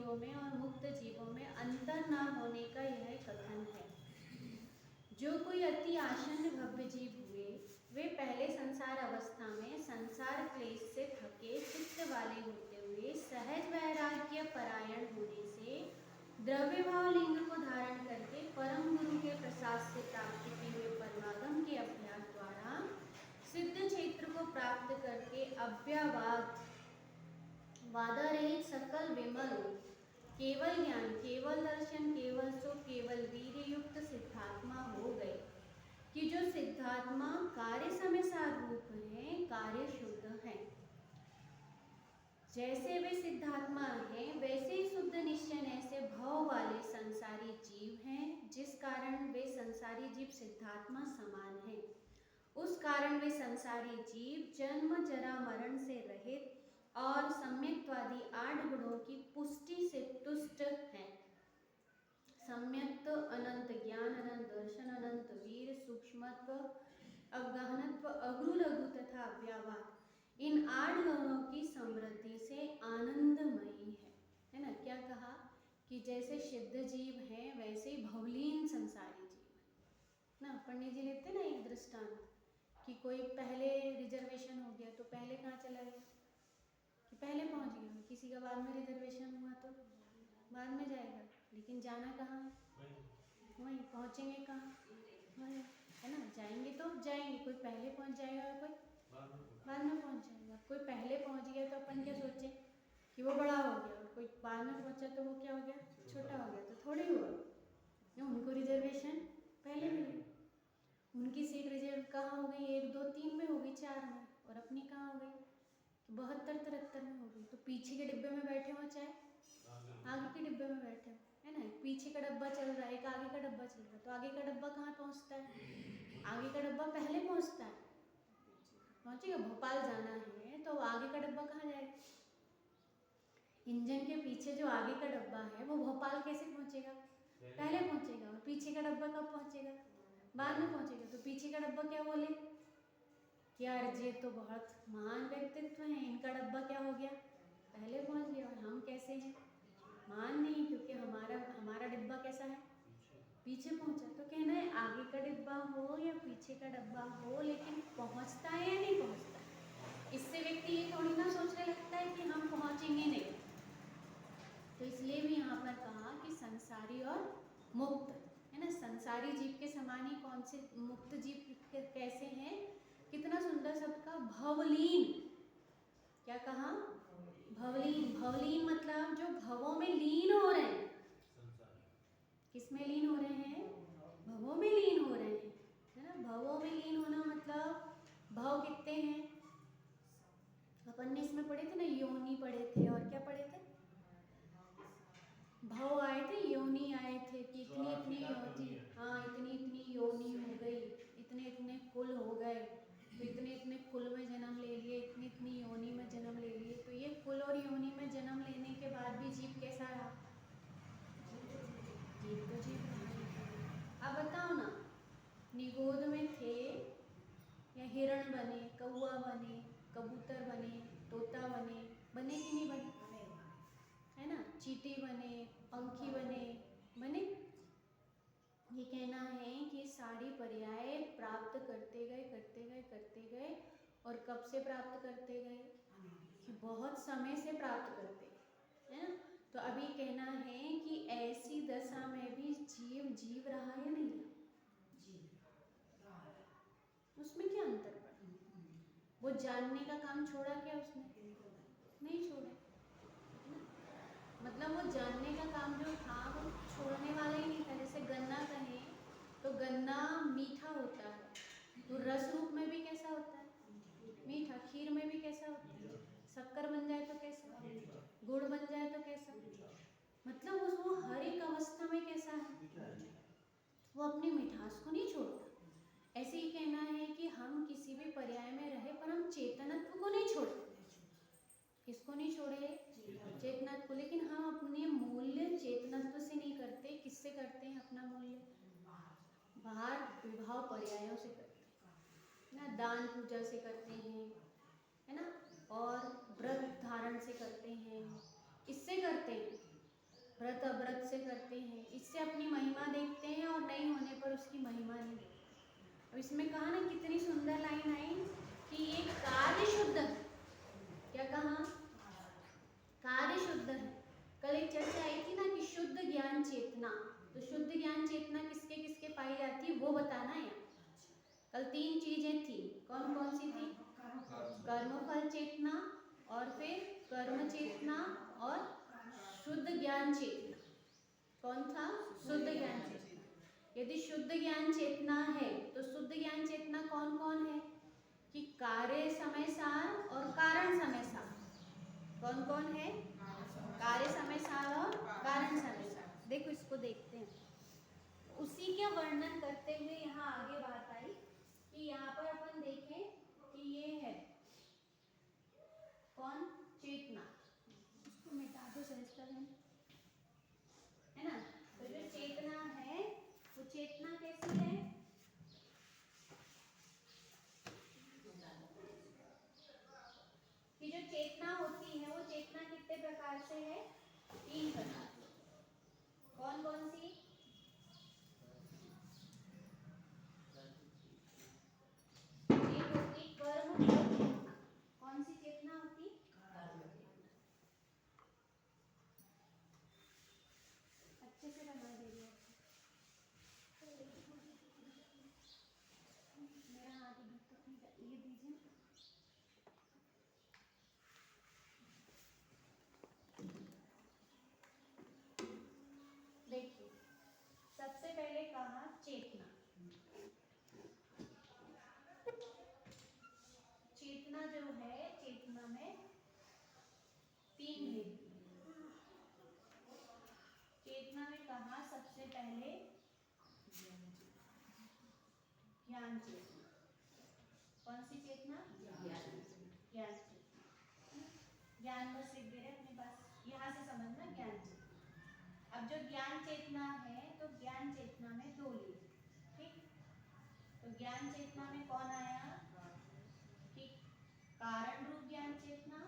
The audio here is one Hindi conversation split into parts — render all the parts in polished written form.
जीवों में और मुक्त जीवों में अंतर न होने का यह कथन है। जो कोई अति आसन्न भव्य जीव हुए, वे पहले संसार अवस्था में संसार क्लेश से थके चित्त वाले होते हुए सहज वैराग्य परायण होने से द्रव्य भाव लिंग को धारण करके परम गुरु के प्रसाद से प्राप्त किए हुए परमागम के अभ्यास द्वारा सिद्ध क्षेत्र को प्राप्त करके अव्यवाद वादारहित सकल विमल केवल ज्ञान, केवल दर्शन, केवल सुख, केवल वीर्य युक्त सिद्धात्मा हो गए कि जो सिद्धात्मा कार्य समय सारूप है, कार्य शुद्ध है। जैसे वे सिद्धात्मा हैं वैसे ही शुद्ध निश्चय ऐसे भाव वाले संसारी जीव हैं, जिस कारण वे संसारी जीव सिद्धात्मा समान हैं। उस कारण वे संसारी जीव जन्म जरा मरण से रहित और सम्यक्त्वादि 8 गुणों की पुष्टि से तुष्ट हैं। सम्यक्त अनंत ज्ञान, अनंत दर्शन, अनंत वीर, सूक्ष्मत्व, अवगाहनत्व, अगु लघु तथा अव्यवहार, इन 8 गुणों की समृद्धि से आनंदमयी है ना। क्या कहा कि जैसे सिद्ध जीव हैं वैसे ही भवलीन संसारी जीव है ना। पंडित जी लेते ना एक दृष्टांत कि कोई पहले रिजर्वेशन हो गया तो पहले कहाँ चला गया, कि पहले पहुंच गया। किसी का बाद में रिजर्वेशन हुआ तो बाद में जाएगा, लेकिन जाना कहाँ है, वहीं पहुंचेंगे कहाँ, वहीं है ना। जाएंगे तो जाएंगे, कोई पहले पहुंच जाएगा और कोई बाद में पहुंच जाएगा। कोई पहले पहुंच गया तो अपन क्या सोचें कि वो बड़ा हो गया, और कोई बाद में पहुंचा तो वो क्या हो गया, छोटा हो गया। तो थोड़ी हुआ, उनको रिजर्वेशन पहले मिली, उनकी सीट रिजर्व कहाँ हो गई, 1 2 3 में हो गई, 4 में, और अपनी कहाँ हो गई, तो 72 73 में हो गई। तो पीछे के डिब्बे में बैठे हो चाहे आगे के डिब्बे में बैठे हो, है ना। पीछे का डब्बा चल रहा है, एक आगे का डब्बा चल रहा है, तो आगे का डब्बा कहाँ पहुँचता है, आगे का डब्बा पहले पहुँचता है, पहुँचेगा। भोपाल जाना है तो आगे का डब्बा कहाँ जाएगा, इंजन के पीछे जो आगे का डब्बा है वो भोपाल कैसे पहुँचेगा, पहले पहुँचेगा। और पीछे का डब्बा कब पहुँचेगा, बाद में पहुँचेगा। तो पीछे का डब्बा क्या बोले कि यार ये तो बहुत महान व्यक्तित्व है, इनका डब्बा क्या हो गया, पहले पहुँच गया, और हम कैसे हैं, महान नहीं, क्योंकि हमारा डिब्बा कैसा है, पीछे पहुँचा। तो कहना है आगे का डिब्बा हो या पीछे का डब्बा हो, लेकिन पहुँचता है या नहीं पहुँचता है। इससे व्यक्ति ये थोड़ी ना सोचने लगता है कि हम पहुँचेंगे नहीं। तो इसलिए भी यहाँ पर कहा कि संसारी और मुक्त, है ना। संसारी जीव के समान ही कौन से मुक्त जीव कैसे हैं, कितना सुंदर शब्द का भवलीन। क्या कहा, भवलीन। भवलीन मतलब जो भवों में लीन हो रहे हैं। किस में लीन हो रहे हैं, भवों में लीन हो रहे हैं, है ना। भवों में लीन होना मतलब भव कितने हैं, अपन ने इसमें पढ़े थे ना, योनि पढ़े थे, और क्या पढ़े थे, भव आए थे, योनि आए थे कि इतनी इतनी योनि, हाँ इतनी इतनी योनि हो गई, इतने इतने कुल हो गए, तो इतने इतने कुल में जन्म ले लिए, इतनी इतनी योनि में जन्म ले लिए। तो ये कुल और योनि में जन्म लेने के बाद भी जीव कैसा रहा, जीव तो जीव रहा। अब बताओ ना, निगोद में थे या हिरण बने, कौआ बने, कबूतर बने, तोता बने, बने कि नहीं बने, है ना। चींटी बने, पंखी बने, बने। ये कहना है कि सारी पर्याय प्राप्त करते गए करते गए करते गए, और कब से प्राप्त करते गए, कि बहुत समय से प्राप्त करते गए, है ना। तो अभी कहना है कि ऐसी दशा में भी जीव जीव रहा या नहीं रहा, उसमें क्या अंतर पड़ा, वो जानने का काम छोड़ा क्या उसने, नहीं छोड़ा, मतलब वो जानने का काम जो था वो छोड़ने वाला ही नहीं था। जैसे गन्ना कहें तो गन्ना मीठा होता है, तो रस रूप में भी कैसा होता है, मीठा। खीर में भी कैसा होता है, शक्कर बन जाए तो कैसा, गुड़ बन जाए तो कैसा, मतलब वो हर एक अवस्था में कैसा है, वो अपनी मिठास को नहीं छोड़ता। ऐसे ही कहना है कि हम किसी भी पर्याय में रहे पर हम चेतनत्व को नहीं छोड़ते। किसको नहीं छोड़े, चेतनत्व को। लेकिन हम अपने मूल्य चेतनत्व से नहीं करते, किससे करते हैं अपना मूल्य, बाहर विभाव पर्यायों से करते हैं ना। दान पूजा से करते हैं, है ना, और व्रत धारण से करते हैं, इससे करते हैं। व्रत अव्रत से करते हैं, इससे अपनी महिमा देखते हैं और नहीं होने पर उसकी महिमा नहीं देखते। अब इसमें कहा ना कितनी सुंदर लाइन आई कि ये कार्य शुद्ध है। क्या कहा? कार्य शुद्ध है। कल एक चर्चा आई थी ना कि शुद्ध ज्ञान चेतना, तो शुद्ध ज्ञान चेतना किसके किसके पाई जाती है वो बताना है। कल 3 चीजें थी, कौन कौन सी थी? कर्मफल चेतना, और फिर कर्म चेतना, और शुद्ध ज्ञान चेतना। कौन था? शुद्ध ज्ञान चेतना। यदि शुद्ध ज्ञान चेतना है तो शुद्ध ज्ञान चेतना कौन कौन है? कि कार्य समय सार और कारण समय सार। कौन कौन है? कार्य समय सार और कारण समय सार। देखो इसको देखते हैं, उसी के वर्णन करते हुए यहाँ आगे बात आई कि यहाँ पर अपन देखें कि ये है कौन? चेतना। उसको मिटा दो सेमेस्टर में, है ना। तो जो चेतना है वो चेतना कैसी है? कि जो चेतना होती है वो चेतना कितने प्रकार से है? 3 प्रकार से। कौन कौन सी? एक होती कर्म फल चेतना। कौन सी चेतना होती? अच्छे से बना दे रही है। मेरा हाथ इधर तक नहीं, ये दीजिए। देखिए सबसे पहले कहा चेतना। चेतना जो है, चेतना में 3 है। चेतना में कहा सबसे पहले ज्ञान चेतना। कौन सी चेतना? ज्ञान चेतना। ज्ञान बस लिख दे रहे अपने पास, यहाँ से समझना ज्ञान चेतना। अब जो ज्ञान चेतना है तो ज्ञान चेतना में 2 लिए, ठीक। तो ज्ञान चेतना में कौन आया? कि कारण रूप ज्ञान चेतना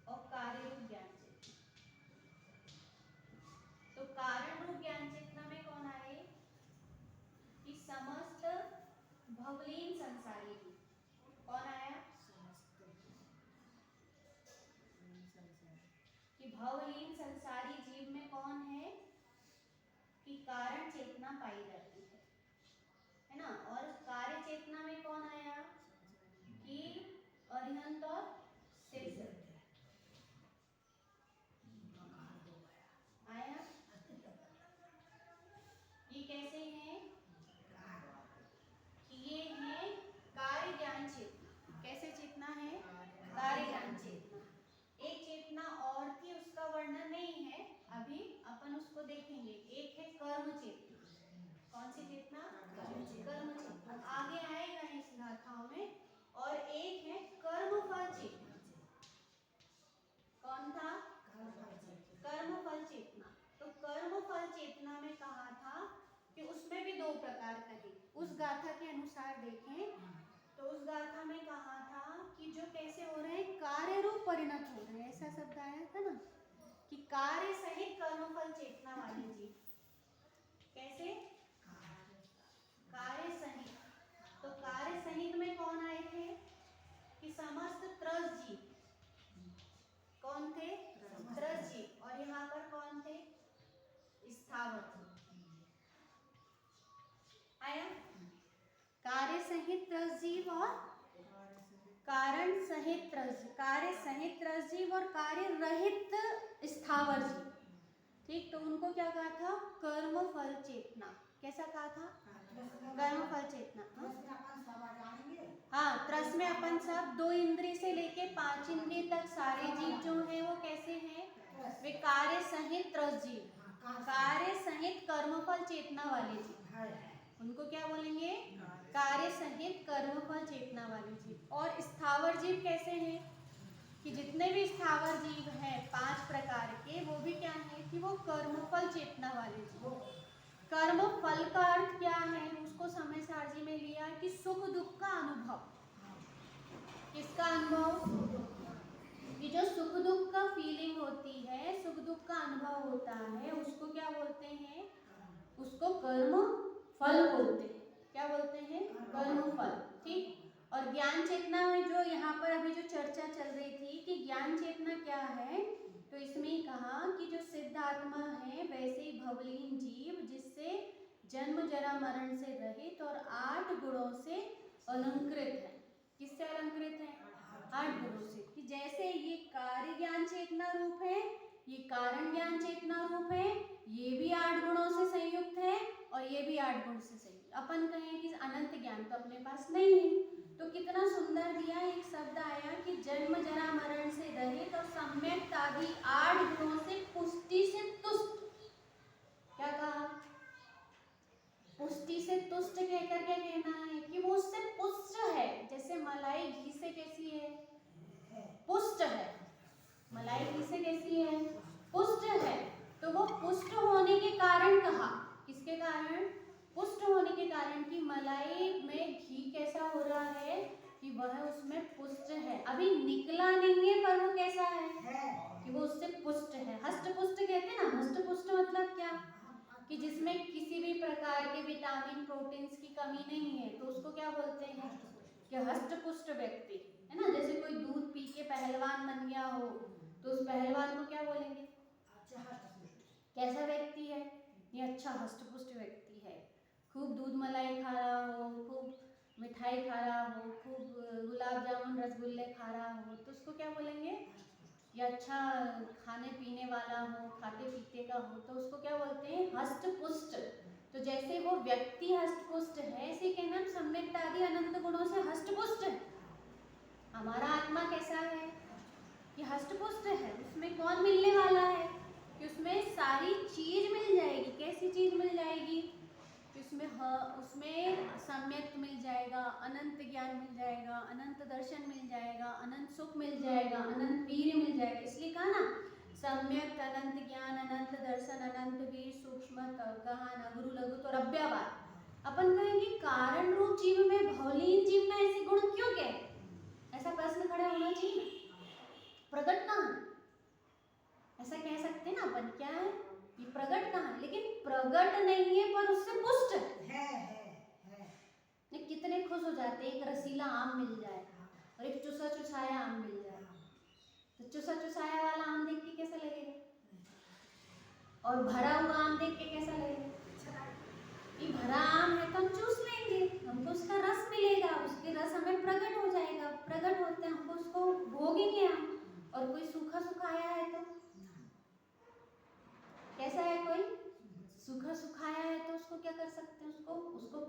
और कार्य रूप ज्ञान चेतना। तो कारण रूप ज्ञान चेतना में कौन आए? कि समस्त भवलीन संसारी जीव। कौन आया? कि भवलीन संसारी जीव में कौन है? कि कारण चेतना पाई जाती है ना। और कार्य चेतना में कौन आया? कि अरिहंत और शेषन आया। ये कैसे हैं? कि ये है कार्य ज्ञान चेतना। कैसे चेतना है? कार्य ज्ञान चेतना। एक चेतना और थी, उसका वर्णन नहीं है अभी, अपन उसको देखेंगे। एक है कर्म चेतना। कौन सी चेतना? कर्म चेतना। आगे आएगा इस गाथाओं में। और एक है कर्म फल चेतना। कौन था? कर्म फल चेतना। तो कर्म फल चेतना में कहा था कि उसमें भी 2 प्रकार कहे। उस गाथा के अनुसार देखें तो उस गाथा में कहा था कि जो कैसे हो रहे हैं? कार्य रूप परिणत हो रहे हैं, ऐसा शब्द आया था ना कि कार्य सहित कर्मफल चेतना वाले जीव। कैसे? कार्य सहित। तो कार्य सहित में कौन आए थे? कि समस्त त्रस जीव। कौन थे? त्रस जीव। और यहाँ पर कौन थे? स्थावर आया। कार्य सहित त्रस जीव और कारण सहित त्रस, कार्य सहित त्रस जीव और कार्य रहित स्थावर जीव, ठीक। तो उनको क्या कहा था? कर्म फल चेतना। कैसा कहा था? कर्म फल चेतना। हाँ, त्रस में अपन सब 2 इंद्रिय से लेके 5 इंद्रिय तक सारे जीव जो हैं वो कैसे हैं? वे कार्य सहित त्रस जीव, कार्य सहित कर्मफल चेतना वाले जीव, उनको क्या बोलेंगे? कार्य सहित कर्मफल चेतना वाले जीव। और स्थावर जीव कैसे हैं? कि जितने भी स्थावर जीव हैं 5 प्रकार के, वो भी क्या है? कि वो कर्मफल चेतना वाले जीव। कर्म फल का अर्थ क्या है? उसको समय सारणी में लिया कि सुख दुख का अनुभव। किसका अनुभव? कि जो सुख दुख का फीलिंग होती है, सुख दुख का भाव होता है उसको क्या बोलते हैं? उसको कर्म फल बोलते हैं। क्या बोलते हैं? कर्म फल। ठीक। और ज्ञान चेतना में जो यहाँ पर अभी जो चर्चा चल रही थी कि ज्ञान चेतना क्या है, तो इसमें कहा कि जो सिद्ध आत्मा है वैसे ही भवलीन जीव जिससे जन्म जरा मरण से रहित और 8 गुणों से अलंकृत है। किससे अलंकृत है? 8 गुणों से। कि जैसे ये कार्य ज्ञान चेतना रूप है, ये कारण ज्ञान चेतना रूप है, ये भी 8 गुणों से संयुक्त है और ये भी 8 गुण से संयुक्त। अपन कहें कि अनंत ज्ञान तो अपने पास नहीं है, तो कितना सुंदर दिया एक शब्द आया कि जन्म जरा मरण से रहित और सम्यक आदि 8 गुणों से पुष्टि से तुष्ट। क्या कहा? पुष्टि से तुष्ट कहकर क्या कहना है? कि वो उससे पुष्ट है। जैसे मलाई घी से कैसी है? पुष्ट है। मलाई घी से कैसी है? पुष्ट है। तो वो पुष्ट होने के कारण कहा, किसके कारण? पुष्ट होने के कारण कि मलाई में घी कैसा हो रहा है कि वह उसमें पुष्ट है। अभी निकला नहीं है पर वो कैसा है? कि वो उससे पुष्ट है। हष्ट पुष्ट कहते हैं ना। हष्ट पुष्ट मतलब क्या? कि जिसमें किसी भी प्रकार के विटामिन प्रोटीन्स की कमी नहीं है, तो उसको क्या बोलते हैं? कि हष्ट पुष्ट व्यक्ति है ना। जैसे कोई दूध पी के पहलवान बन गया हो तो उस पहलवान को क्या बोलेंगे? कैसा व्यक्ति है? ये अच्छा हष्ट पुष्ट व्यक्ति है। खूब दूध मलाई खा रहा हो, खूब मिठाई खा रहा हो, खूब गुलाब जामुन रसगुल्ले खा रहा हो, तो उसको क्या बोलेंगे? या अच्छा खाने पीने वाला हो, खाते पीते का हो, तो उसको क्या बोलते हैं? हष्ट पुष्ट। तो जैसे वो व्यक्ति हष्ट पुष्ट है, ऐसे कहना सम्यक आदि अनंत गुणों से हष्ट पुष्ट है। हमारा आत्मा कैसा है? कि हष्ट पुष्ट है। उसमें कौन मिलने वाला है? कि उसमें सारी चीज मिल जाएगी। कैसी चीज मिल जाएगी? कि उसमें सम्यक मिल जाएगा, अनंत ज्ञान मिल जाएगा, अनंत दर्शन मिल जाएगा, अनंत सुख मिल जाएगा, अनंत वीर मिल जाएगा। इसलिए कहा ना सम्यक अनंत ज्ञान, अनंत दर्शन, अनंत वीर, सूक्ष्म गहन अगुरु लघु तो रव्यावार। अपन कहेंगे कारण रूप जीव में भवलीन जीव में ऐसे गुण क्यों कहे? ऐसा प्रश्न खड़ा होना चाहिए। प्रकट कहाँ? ऐसा कह सकते ना अपन, क्या है ये प्रकट कहाँ? लेकिन प्रकट नहीं है पर उससे पुष्ट है। कितने खुश हो जाते हैं एक रसीला आम मिल जाए और एक चुसा चुसाया आम मिल जाए। तो चुसा चुसाया वाला आम देख के कैसा लगेगा? और भरा हुआ आम देख के कैसा लगेगा? ये भरा आम है तो हम चूस लेंगे, हमको उसका रस मिलेगा, उसके रस हमें प्रकट हो जाएगा। प्रकट होते हैं हमको उसको भोगेंगे हम। और कोई सूखा सुखाया है तो कैसा है? कोई सूखा सुखाया है तो उसको क्या कर सकते हैं? उसको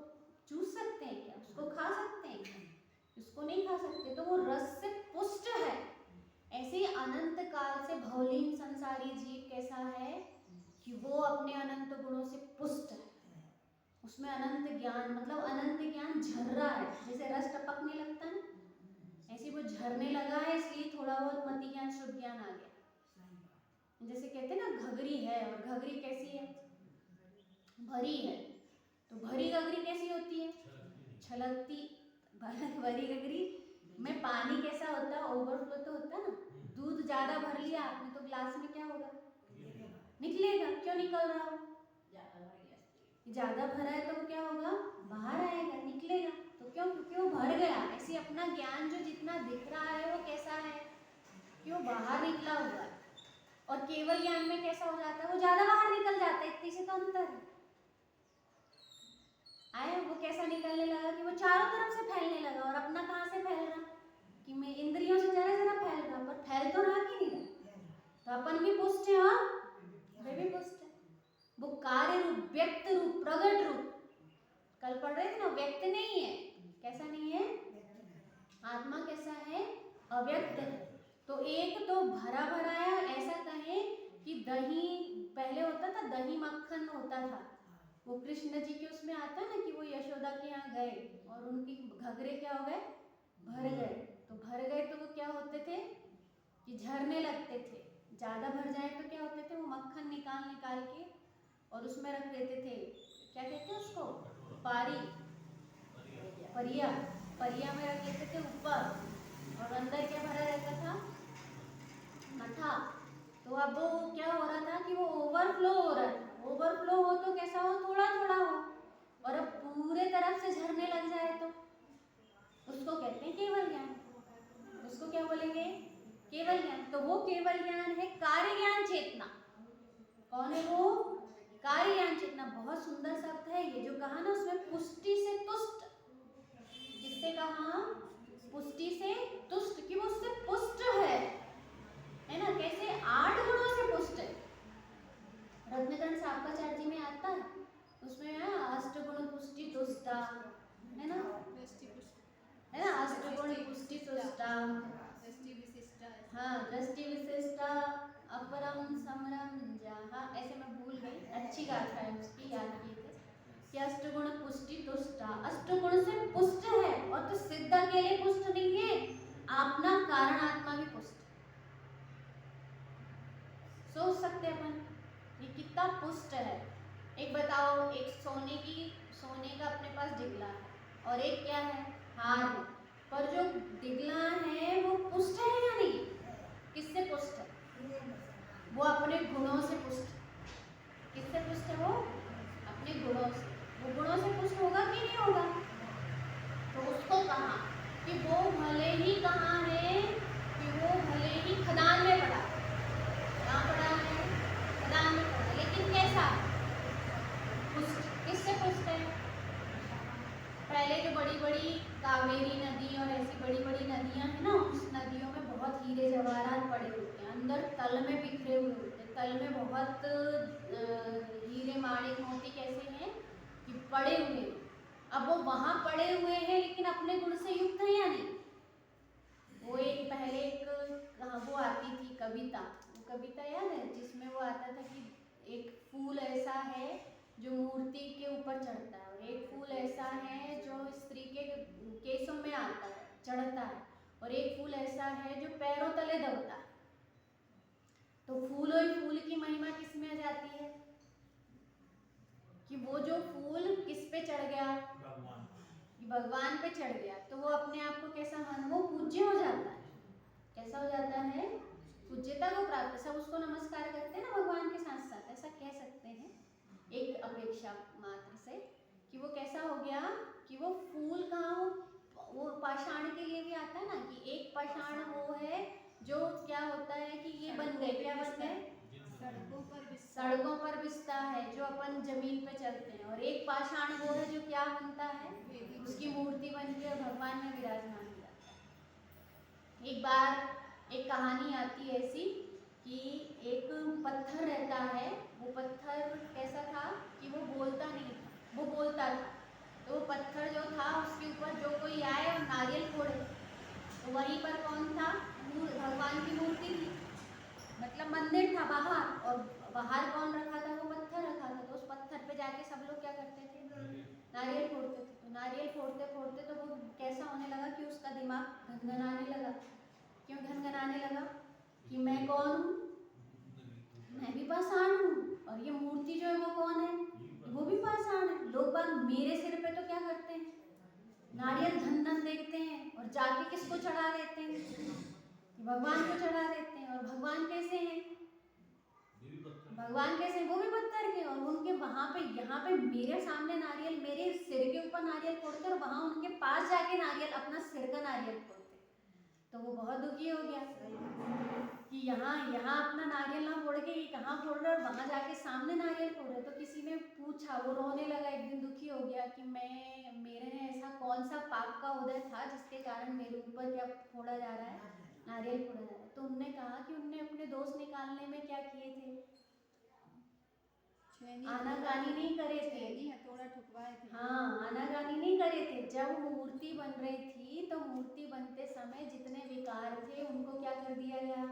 चूस सकते हैं क्या? उसको खा सकते हैं क्या? उसको नहीं खा सकते। तो वो रस से पुष्ट है। ऐसे ही अनंत काल से भवलीन संसारी जीव कैसा है? कि वो अपने अनंत गुणों से पुष्ट है। उसमें अनंत ज्ञान, मतलब अनंत ज्ञान झर रहा है। जैसे रस टपकने लगता है ना, ऐसे वो झरने लगा है, इसलिए थोड़ा बहुत मति ज्ञान शुद्ध ज्ञान आ गया। जैसे कहते हैं ना घगरी है, और घगरी कैसी है? भरी है। तो भरी घगरी कैसी होती है? छलकती। भरी घगरी में पानी कैसा होता है? ओवरफ्लो तो होता है ना। दूध ज्यादा भर लिया आपने तो ग्लास में क्या होगा? निकलेगा। क्यों निकल रहा हो? ज्यादा भरा है तो वो क्या होगा? बाहर आएगा, निकलेगा। तो क्यों? क्योंकि वो भर गया। ऐसे अपना ज्ञान जो जितना दिख रहा है वो कैसा है? क्यों? बाहर निकला हुआ है। और केवल ज्ञान में कैसा हो जाता है? वो ज्यादा बाहर निकल जाता है। इतनी से तो अंतर है। आए वो कैसा निकलने लगा कि वो चारों तरफ से फैलने लगा। और अपना कहाँ से फैल रहा? कि मैं इंद्रियों से जरा जरा फैल रहा, पर फैल तो रहा कि नहीं? तो अपन भी पुष्ट है और वे भी पुष्ट है। वो कार्य रूप, व्यक्त रूप, प्रगट रूप। कल पढ़ रहे थे ना, व्यक्त नहीं है। कैसा नहीं है? आत्मा कैसा है? अव्यक्त है। तो एक तो भरा भराया, ऐसा कहें कि दही पहले होता था, दही मक्खन होता था। वो कृष्ण जी के उसमें आता है ना कि वो यशोदा के यहाँ गए और उनकी घगरे क्या हो गए? भर गए। तो भर गए तो वो क्या होते थे? कि झरने लगते थे। ज्यादा भर जाए तो क्या होते थे? वो मक्खन निकाल निकाल के और उसमें रख देते थे। क्या कहते हैं उसको? पारी, परिया। परिया में रख लेते थे ऊपर, और अंदर क्या भरा रहता था? मठा। तो अब वो क्या हो रहा था कि वो कैसा हो, थोड़ा थोड़ा हो, और अब पूरे तरफ से झरने लग जाए तो उसको कहते हैं केवल ज्ञान। उसको क्या बोलेंगे, केवल ज्ञान। तो वो केवल ज्ञान है कार्य ज्ञान चेतना। कौन है वो, कार्य ज्ञान चेतना। बहुत सुंदर शब्द है ये जो कहा ना, उसमें पुष्टि से तुष्ट, किससे कहा, पुष्टि से तुष्ट, कि वो उससे पुष्ट है ना। कैसे, 8 गुणों से पुष्ट है। रत्नकर्ण सापकाचार्य जी में आता है, उसमें है अष्टगुण पुष्टि तुष्टा, है ना, अष्टगुण पुष्टि तुष्टा, हाँ, दृष्टि विशिष्टा अपरम समरम जहाँ, ऐसे मैं भूल गई, अच्छी गाथा है उसकी, याद किए थे कि अष्टगुण पुष्टि तुष्टा, अष्टगुण से पुष्ट है। और तो सिद्ध अकेले पुष्ट नहीं है, अपना कारण आत्मा भी पुष्ट। सोच सकते अपन ये कितना पुष्ट है। एक बताओ, एक सोने का अपने पास डिगला है और एक क्या है, हार है, पर जो डिगला है वो पुष्ट है या नहीं, किससे पुष्ट है, वो अपने गुणों से पुष्ट। किससे पुष्ट है वो, अपने गुणों से। वो गुणों से पुष्ट होगा कि नहीं होगा। तो उसको कहा कि वो भले ही कहाँ है, कि वो भले ही खदान में पड़ा, कहाँ पड़ा है, खदान में पड़ा, लेकिन कैसा, पुष्ट। किससे पुष्ट है, पहले जो बड़ी बड़ी कावेरी नदी और ऐसी बड़ी बड़ी नदियां हैं ना, उस नदियों में बहुत हीरे जवाहरात पड़े होते हैं, अंदर तल में बिखरे हुए होते हैं, तल में बहुत हीरे माणिक मोती कैसे हैं कि पड़े हुए हैं। अब वो वहां पड़े हुए हैं लेकिन अपने गुण से युक्त है या नहीं। वो एक पहले एक वो आती थी कविता, वो कविता याद है जिसमें वो आता था कि एक फूल ऐसा है जो मूर्ति के ऊपर चढ़ता है, और एक फूल ऐसा है जो स्त्री के केसों में आता है, चढ़ता है, और एक फूल ऐसा है जो पैरों तले दबता है। तो फूल और फूल की महिमा किस में आ जाती है, कि वो जो फूल किस पे चढ़ गया, भगवान पे चढ़ गया, तो वो अपने आप को कैसा मान, वो पूज्य हो जाता है। कैसा हो जाता है, पूज्यता को प्राप्त। सब उसको नमस्कार करते हैं ना भगवान के साथ साथ, ऐसा कह सकते हैं एक अपेक्षा मात्र से, कि वो कैसा हो गया, कि वो फूल कहाँ, वो पाषाण के लिए भी आता है ना, कि एक पाषाण वो है जो क्या होता है कि ये बन गए, क्या बन गए, सड़कों पर बिसता है, जो अपन जमीन पे चलते हैं, और एक पाषाण वो है जो क्या बनता है, उसकी मूर्ति बन के और भगवान में विराजमान हो जाता है। एक बार एक कहानी आती है ऐसी कि एक पत्थर रहता है, वो पत्थर कैसा था कि वो बोलता नहीं था, वो बोलता था। तो वो पत्थर जो था उसके ऊपर जो कोई आए और नारियल फोड़े, तो वहीं पर कौन था, भगवान की मूर्ति थी, मतलब मंदिर था बाहर, और बाहर कौन रखा था, वो पत्थर रखा था। तो उस पत्थर पे जाके सब लोग क्या करते थे, नारियल फोड़ते थे। तो नारियल फोड़ते फोड़ते तो वो कैसा होने लगा कि उसका दिमाग घनघनाने लगा। क्यों घनघनाने लगा, कि मैं कौन हूँ, मैं भी पाषाण हूँ, और ये मूर्ति जो है वो कौन है, वो भी पाषाण है। लोग बाग मेरे सिर पे तो क्या करते हैं, नारियल धन धन देखते हैं, और जाके किसको चढ़ा देते हैं, भगवान को चढ़ा देते हैं। और भगवान कैसे हैं, भगवान कैसे, वो भी पत्थर के, और उनके वहां पे, यहाँ पे मेरे सामने नारियल, मेरे सिर के ऊपर नारियल फोड़ते, और वहां उनके पास जाके नारियल, अपना सिर का नारियल फोड़ते। तो वो बहुत दुखी हो गया कि यहाँ अपना नारियल ना फोड़ के ये कहाँ फोड़ रहे, और वहां जाके सामने नारियल फोड़ रहे। तो किसी ने पूछा, वो रोने लगा, एक दिन दुखी हो गया कि मेरे ऐसा कौन सा पाप का उदय था जिसके कारण मेरे ऊपर क्या फोड़ा जा रहा है, नारियल फोड़ा जा रहा है। तो उनने कहा कि उनने अपने दोस्त निकालने में क्या किए थे, आनाकानी नहीं करे थे, हथौड़ा ठुकवाए थे। हाँ, आनाकानी नहीं करे थे। जब मूर्ति बन रही थी तो मूर्ति बनते समय जितने विकार थे उनको क्या कर दिया गया,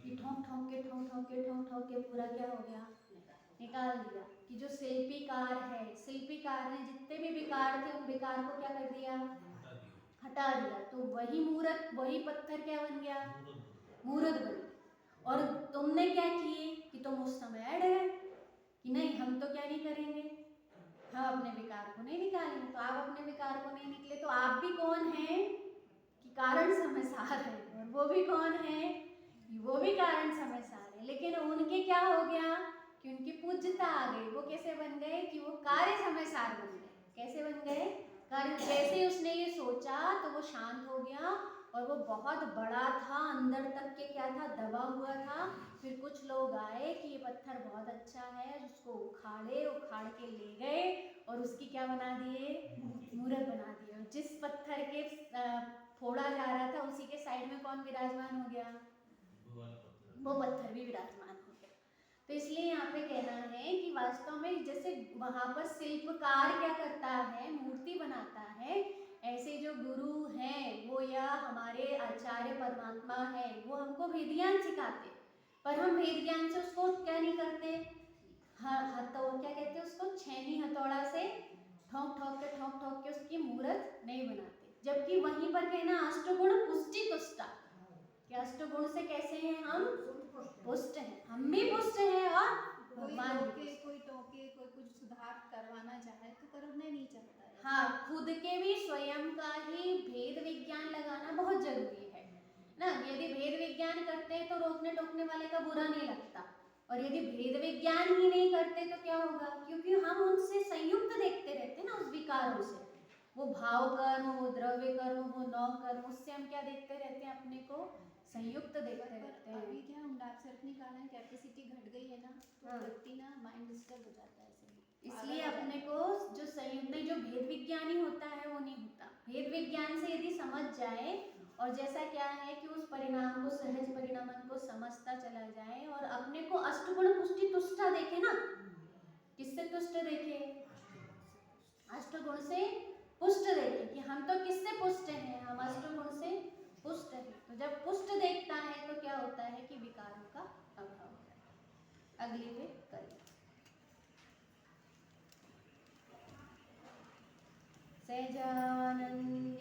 कि ठोंक ठोंक के पूरा क्या हो गया, निकाल दिया। कि जो शिल्पीकार है, शिल्पीकार ने जितने भी विकार थे उन विकार को क्या कर दिया, हटा दिया। तो वही मूर्त, वही पत्थर क्या बन गया, मूर्त बन गया। और तुमने क्या किए कि तुम उस समय अड़ गए कि नहीं हम तो क्या नहीं करेंगे, हम अपने विकार को नहीं निकालेंगे। तो आप अपने विकार को नहीं निकले, तो आप भी कौन हैं कि कारण समय सार है, और वो भी कौन है कि वो भी कारण समय सार है। लेकिन उनके क्या हो गया कि उनकी पूज्यता आ गई। वो कैसे बन गए कि वो कार्य समय सार बन गए। कैसे बन गए? कार्य। जैसे उसने ये सोचा तो वो शांत हो गया और वो बहुत बड़ा था, अंदर तक के क्या था, दबा हुआ था। फिर कुछ लोग आए कि ये पत्थर बहुत अच्छा है, उसको उखाड़ के ले गए और उसकी क्या बना दिए? मूर्त बना दिए। और जिस पत्थर के फोड़ा जा रहा था उसी के साइड में कौन विराजमान हो गया? वो पत्थर भी विराजमान हो गया। तो इसलिए यहाँ पे कहना है कि वास्तव में जैसे वहां पर शिल्पकार क्या करता है, मूर्ति बनाता है, ऐसे जो गुरु हैं वो या हमारे आचार्य परमात्मा है वो हमको वेद ज्ञान सिखाते, पर हम वेद ज्ञान से उसको क्या नहीं करते, क्या कहते हैं उसको, छेनी हथौड़ा से ठोक ठोक के उसकी मूर्त नहीं बनाते। जबकि वहीं पर कहना अष्टगुण पुष्टि तुष्टा, कि अष्टगुण से कैसे हैं हम? पुष्ट हैं, हम भी पुष्ट हैं और भगवान भी। कोई टोके, कोई कुछ सुधार करवाना चाहे तो करने नहीं चाहता है। हाँ, खुद के भी स्वयं का ही भेद विज्ञान लगाना बहुत जरूरी है ना। यदि भेद विज्ञान करते हैं तो रोकने टोकने वाले का बुरा नहीं लगता, और यदि भेद विज्ञान ही नहीं करते तो क्या होगा? क्योंकि हम उनसे संयुक्त देखते रहते हैं ना, उस विकारों से, वो भाव कर्म, वो द्रव्य कर्म, वो नौ कर्म, उससे हम क्या देखते रहते हैं? अपने को संयुक्त देखते रहते हैं। अभी क्या डार्क अपनी कारण कैपेसिटी घट गई है ना, तो व्यक्ति ना माइंड डिस्टर्ब हो जाता है। इसलिए अपने को जो संयुक्त नहीं, जो भेद विज्ञानी होता है वो नहीं होता। भेद विज्ञान से यदि समझ जाए और जैसा क्या है कि उस परिणाम को, सहज परिणाम को समझता चला जाए और अपने को अष्टगुण पुष्टि तुष्टा देखे ना। किससे तुष्ट देखे? अष्टगुण से पुष्ट देखे कि हम तो किससे पुष्ट हैं? हम अष्टगुण से पुष्ट हैं। तो जब पुष्ट देखता है तो क्या होता है कि विकारों का अभाव होता है। अगली पे करिए। सहजानंद